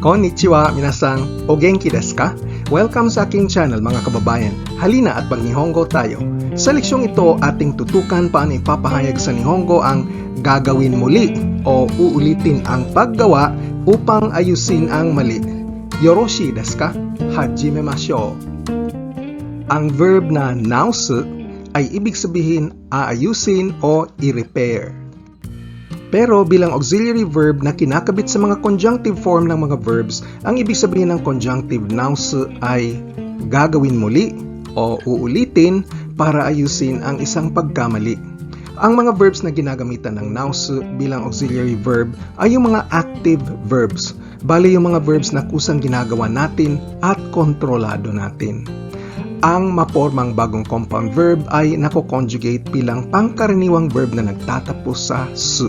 Konnichiwa, minasan, o genki desu ka? Welcome sa aking channel mga kababayan. Halina at mag-Nihongo tayo. Sa leksyong ito, ating tutukan paano ipapahayag sa Nihongo ang gagawin muli o uulitin ang paggawa upang ayusin ang mali. Yoroshi desu ka? Hajimemashou. Ang verb na naosu ay ibig sabihin aayusin o i-repair. Pero bilang auxiliary verb na kinakabit sa mga conjunctive form ng mga verbs, ang ibig sabihin ng conjunctive naosu ay gagawin muli o uulitin para ayusin ang isang pagkamali. Ang mga verbs na ginagamitan ng naosu bilang auxiliary verb ay yung mga active verbs, bali yung mga verbs na kusang ginagawa natin at kontrolado natin. Ang mapormang bagong compound verb ay nako-conjugate bilang pangkaraniwang verb na nagtatapos sa su.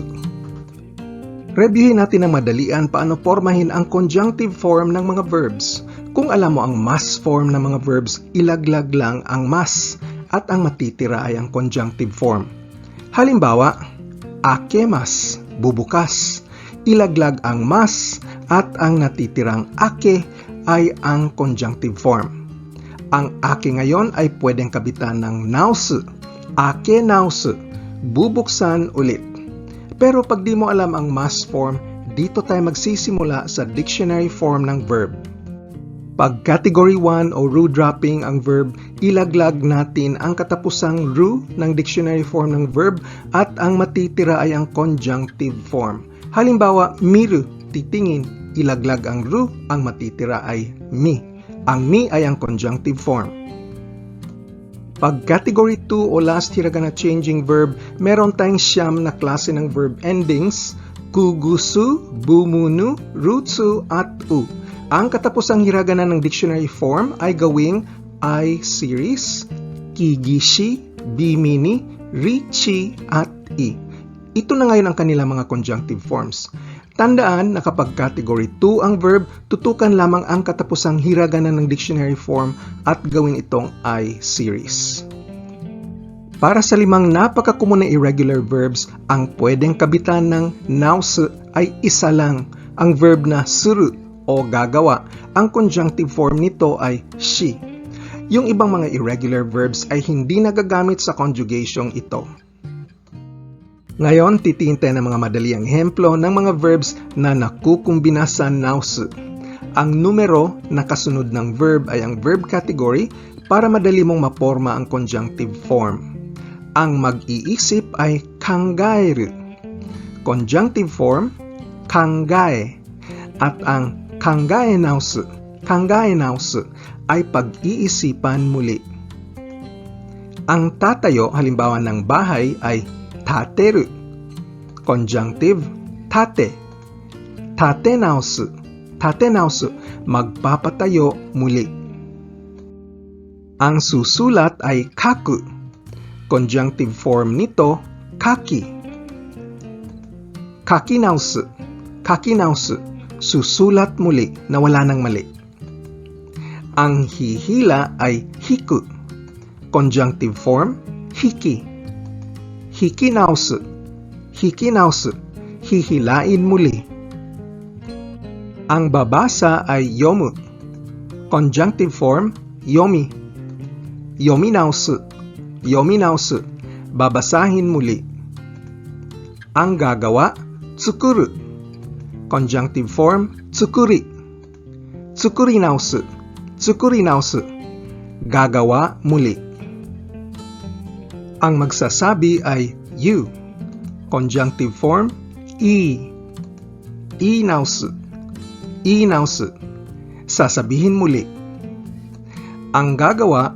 Reviewin natin ng madalian paano pormahin ang conjunctive form ng mga verbs. Kung alam mo ang mas form ng mga verbs, ilaglag lang ang mas at ang matitira ay ang conjunctive form. Halimbawa, akemas, bubukas. Ilaglag ang mas at ang natitirang ake ay ang conjunctive form. Ang ake ngayon ay pwedeng kabitan ng naosu, ake naosu, bubuksan ulit. Pero pag di mo alam ang mas form, dito tayo magsisimula sa dictionary form ng verb. Pag category 1 o ru dropping ang verb, ilaglag natin ang katapusang ru ng dictionary form ng verb at ang matitira ay ang conjunctive form. Halimbawa, miru, titingin, ilaglag ang ru, ang matitira ay mi. Ang mi ay ang conjunctive form. Pag category 2 o last hiragana changing verb, meron tayong siyam na klase ng verb endings, kugusu, bumunu, rutsu, at u. Ang katapusang hiragana ng dictionary form ay gawing I series, kigishi, bimini, richi, at i. Ito na ngayon ang kanilang mga conjunctive forms. Tandaan na kapag category 2 ang verb, tutukan lamang ang katapusang hiragana ng dictionary form at gawin itong I series. Para sa limang napakakomun na irregular verbs, ang pwedeng kabitan ng naosu ay isa lang, ang verb na suru o gagawa. Ang conjunctive form nito ay shi. Yung ibang mga irregular verbs ay hindi nagagamit sa conjugation ito. Ngayon, titingin tayo ng mga madaliang ehemplo ng mga verbs na nakukumbina sa naosu. Ang numero na kasunod ng verb ay ang verb category para madali mong maporma ang conjunctive form. Ang mag-iisip ay kangaeru. Conjunctive form, kangae. At ang kangae naosu ay pag-iisipan muli. Ang tatayo, halimbawa ng bahay, ay tateru. Conjunctive, tate. Tate naosu, magpapatayo muli. Ang susulat ay kaku. Conjunctive form nito, kaki. Kaki naosu, susulat muli na wala ng mali. Ang hihila ay hiku. Conjunctive form, hiki. Hiki naosu, hihilain muli. Ang babasa ay yomu. Conjunctive form, yomi. Yomi naosu, babasahin muli. Ang gagawa, tsukuru. Conjunctive form, tsukuri. Tsukuri naosu, gagawa muli. Ang magsasabi ay you. Conjunctive form, i. I naosu, sasabihin muli. Ang gagawa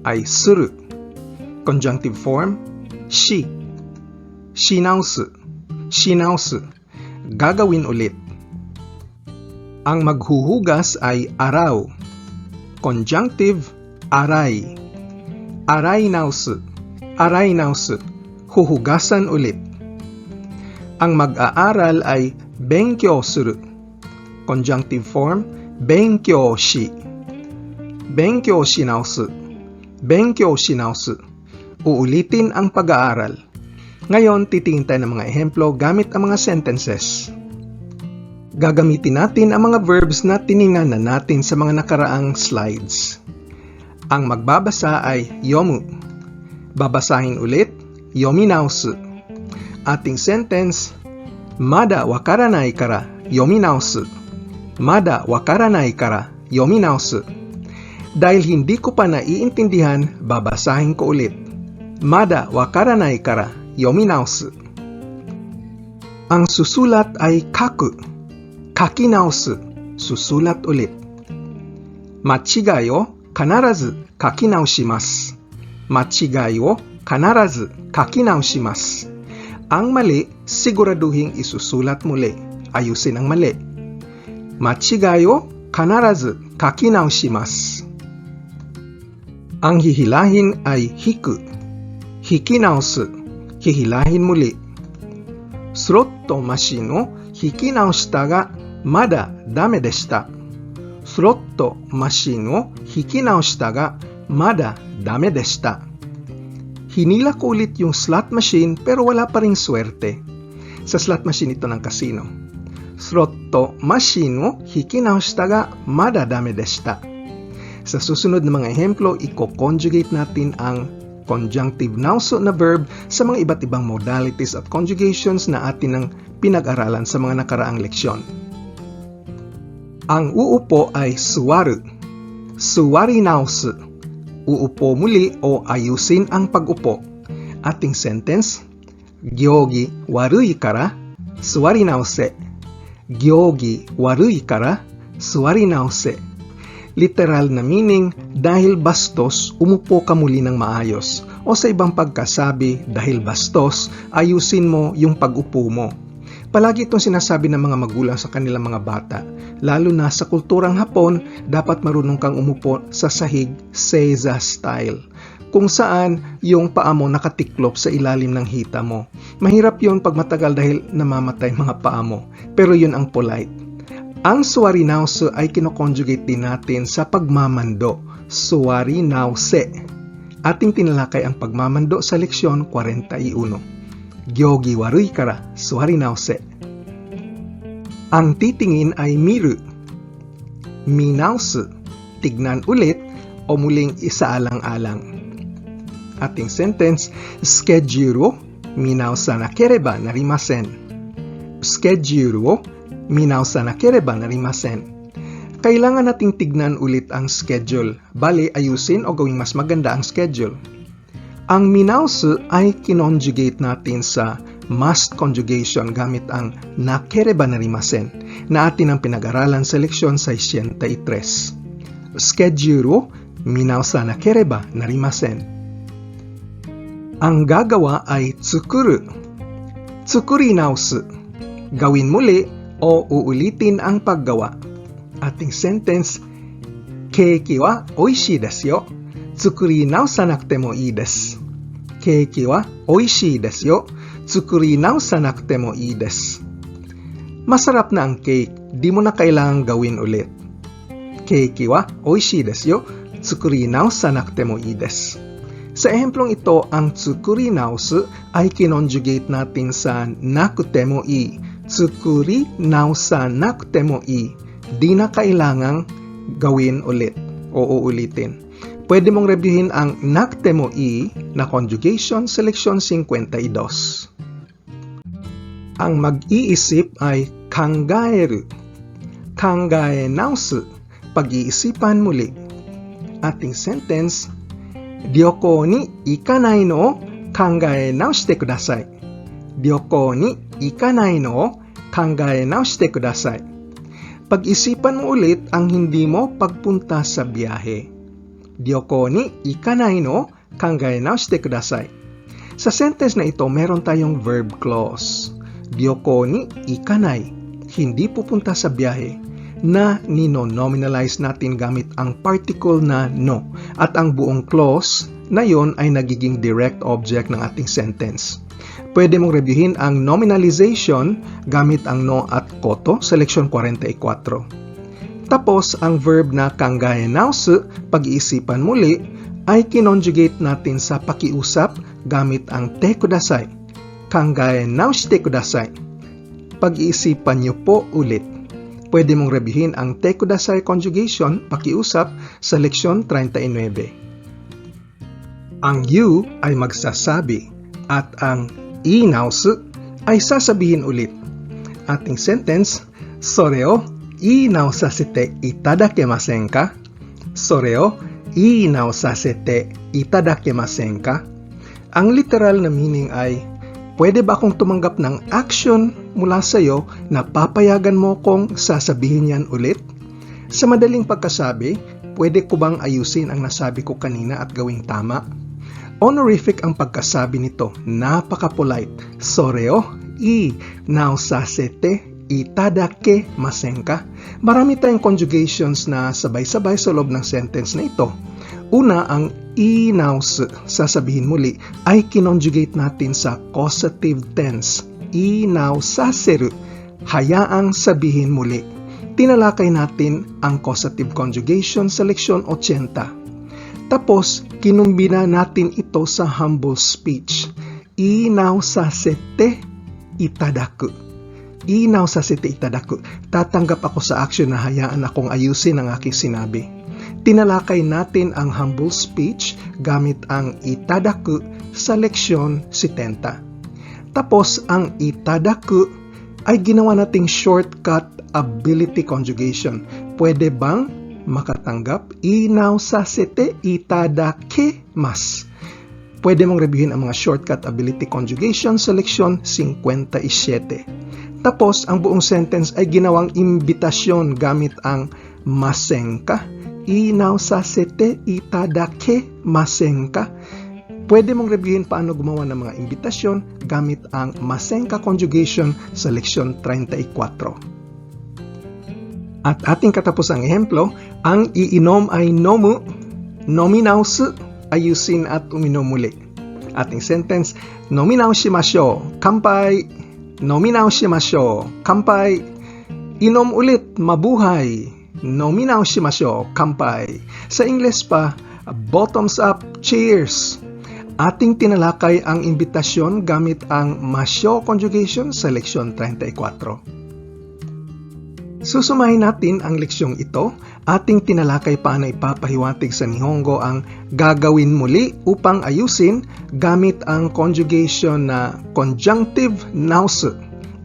ay suru. Conjunctive form, shi. Shi naosu, gagawin ulit. Ang maghuhugas ay arau. Conjunctive, arai. Arai naosu, huhugasan ulit. Ang mag-aaral ay benkyou suru. Conjunctive form, benkyou shi. Benkyou shi naosu, uulitin ang pag-aaral. Ngayon, titingin tayo ng mga ehemplo gamit ang mga sentences. Gagamitin natin ang mga verbs na tiningnan natin sa mga nakaraang slides. Ang magbabasa ay yomu. Babasahin ulit, yominausu. Ating sentence, mada wakaranai kara yominausu. Mada wakaranai kara yominausu. Dahil hindi ko pa naiintindihan, babasahin ko ulit. Mada wakaranai kara yominausu. Ang susulat ay kaku. Kakinausu. Susulat ulit. Machigai o kanarazu kakinausimasu. Machigai o kanarazu kakinausimasu. Ang mali, siguraduhin isusulat muli. Ayusin ang mali. Machigai o kanarazu kakinausimasu. Ang hihilahin ay hiku. Hikinausu. Hihilahin muli. Slot machine o hikinaushita ga mada dame deshita. Slot machine o hikinaushita ga mada dame deshita. Hinila ko ulit yung slot machine pero wala pa ring swerte. Sa slot machine ito ng casino. Slot machine o hikinaushita ga mada dame deshita. Sa susunod na mga ehemplo, i-conjugate natin ang conjunctive nauso na verb sa mga iba't ibang modalities at conjugations na atin ang pinag-aralan sa mga nakaraang leksyon. Ang uupo ay suwaru. Suwari nausu. Uupo muli o ayusin ang pag-upo. Ating sentence, gyogi warui kara suwari nause. Gyogi warui kara suwari nause. Literal na meaning, dahil bastos, umupo ka muli ng maayos. O sa ibang pagkasabi, dahil bastos, ayusin mo yung pag-upo mo. Palagi itong sinasabi ng mga magulang sa kanilang mga bata. Lalo na sa kulturang Hapon, dapat marunong kang umupo sa sahig, seiza style. Kung saan, yung paa mo nakatiklop sa ilalim ng hita mo. Mahirap yun pag matagal dahil namamatay mga paa mo. Pero yun ang polite. Ang suwari nause ay kinoconjugate din natin sa pagmamando, suwari nause. Ating tinalakay ang pagmamando sa leksyon 41. Gyogi warui kara suwari nause. Ang titingin ay miru. Minausu, tignan ulit o muling isaalang-alang. Ating sentence, schedule minausa nakereba narimasen. Schedule minausa nakereba narimasen. Kailangan nating tignan ulit ang schedule. Bali, ayusin o gawing mas maganda ang schedule. Ang minausu ay kinonjugate natin sa must conjugation gamit ang nakereba narimasen na atin ang pinag-aralan sa leksyon 63. Schedule minausa nakereba narimasen. Ang gagawa ay tsukuru. Tsukuri nausu. Gawin muli o uulitin ang paggawa. Ating sentence, keiki wa oishii desu yo. Tsukuri nausa nakute mo ii desu. Keiki wa oishii desu yo. Tsukuri nausa nakute mo ii desu. Masarap na ang cake, di mo na kailangang gawin ulit. Keiki wa oishii desu yo. Tsukuri nausa nakute mo ii desu. Sa ehemplong ito, ang tsukuri nausu ay kinonjugate natin sa nakute mo ii. Tsukuri nausa nakute mo ii. Di na kailangang gawin ulit o uulitin. Pwede mong reviewin ang nakute mo ii na conjugation sa leksyon 52. Ang mag-iisip ay kangaeru. Kangae nausu, pag-iisipan muli. Ating sentence, ryoko ni ikanai no o kangae naushite kudasai. Ryoko ni ikanai no o kangae naushite kudasai. Pag-isipan mo ulit ang hindi mo pagpunta sa biyahe. Ryoko ni ikanai no kangae naushite kudasai. Sa sentence na ito, meron tayong verb clause. Ryoko ni ikanai, hindi pupunta sa biyahe, na nino-nominalize natin gamit ang particle na no. At ang buong clause na yon ay nagiging direct object ng ating sentence. Pwede mong reviewin ang nominalization gamit ang no at koto sa leksyon 44. Tapos, ang verb na kangae nausu, pag-iisipan muli, ay kinonjugate natin sa pakiusap gamit ang te kudasai. Kangae naushite kudasai. Pag-iisipan niyo po ulit. pwede mong reviewin ang te kudasai conjugation, pakiusap, sa leksyon 39. Ang you ay magsasabi at ang inaosu ay sasabihin ulit. Ating sentence, sore o inaosasete itadakemasen ka? Sore o inaosasete itadakemasen ka? Ang literal na meaning ay, pwede ba akong tumanggap ng action mula sa iyo na papayagan mo kong sasabihin yan ulit? Sa madaling pagkasabi, pwede ko bang ayusin ang nasabi ko kanina at gawing tama? Honorific ang pagkasabi nito, napaka-polite. Sore o inaosasete itadakemasen ka? Marami tayong conjugations na sabay-sabay sa loob ng sentence na ito. Una, ang inaosu, sasabihin muli, ay kinonjugate natin sa causative tense. Inaosaseru, hayaang sabihin muli. Tinalakay natin ang causative conjugation sa leksyon 80. Tapos, kinumbina natin ito sa humble speech. Inaosasete itadaku. Inaosasete itadaku. Tatanggap ako sa action na hayaan akong ayusin ang aking sinabi. Tinalakay natin ang humble speech gamit ang itadaku sa leksyon 70. Tapos, ang itadaku ay ginawa nating shortcut ability conjugation. Pwede bang makatanggap? Inaosasete itadakemas. Pwede mong reviewin ang mga shortcut ability conjugation sa leksyon 57. Tapos, ang buong sentence ay ginawang imbitasyon gamit ang masen ka. Inaosasete itadakemasen ka. Pwede mong reviewin paano gumawa ng mga imbitasyon gamit ang masen ka conjugation sa leksyon 34. At ating katapusang ehemplo, ang iinom ay nomu, nominausu, ayusin at uminom muli. Ating sentence, nominau shimashou, kanpai. Nominau shimashou, kanpai. Inom ulit, mabuhay. Nominau shimashou, kanpai. Sa Ingles pa, bottoms up, cheers. Ating tinalakay ang imbitasyon gamit ang masyo conjugation sa leksyon 34. Susumahin natin ang leksyong ito. Ating tinalakay paano ipapahiwatig sa Nihongo ang gagawin muli upang ayusin gamit ang conjugation na conjunctive nausu.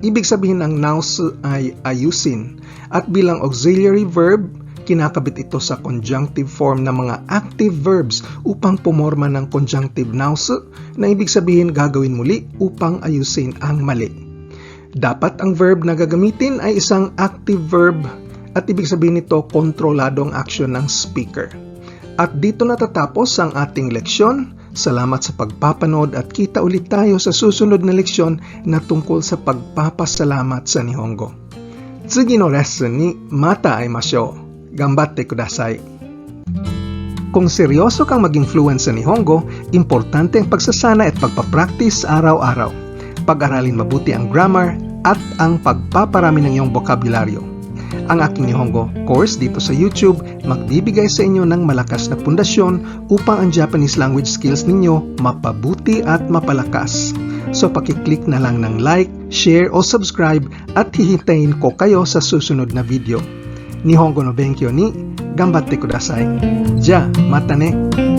Ibig sabihin ng nausu ay ayusin. At bilang auxiliary verb, kinakabit ito sa conjunctive form ng mga active verbs upang pumorma ng conjunctive nausu na ibig sabihin gagawin muli upang ayusin ang mali. Dapat ang verb na gagamitin ay isang active verb at ibig sabihin nito kontroladong action ng speaker. At dito natatapos ang ating leksyon. Salamat sa pagpapanood at kita ulit tayo sa susunod na leksyon na tungkol sa pagpapasalamat sa Nihongo. Tsugi no lesson ni mata aimashou. Gambatte kudasai. Kung seryoso kang maging fluent sa Nihongo, importante ang pagsasana at pagpapractice araw-araw. Pag-aralin mabuti ang grammar at ang pagpaparami ng iyong bokabularyo. Ang aking Nihongo course dito sa YouTube magbibigay sa inyo ng malakas na pundasyon upang ang Japanese language skills ninyo mapabuti at mapalakas. So pakiclick na lang ng like, share o subscribe at hihintayin ko kayo sa susunod na video. Nihongo no benkyou ni gambatte kudasai. Ja, mata ne!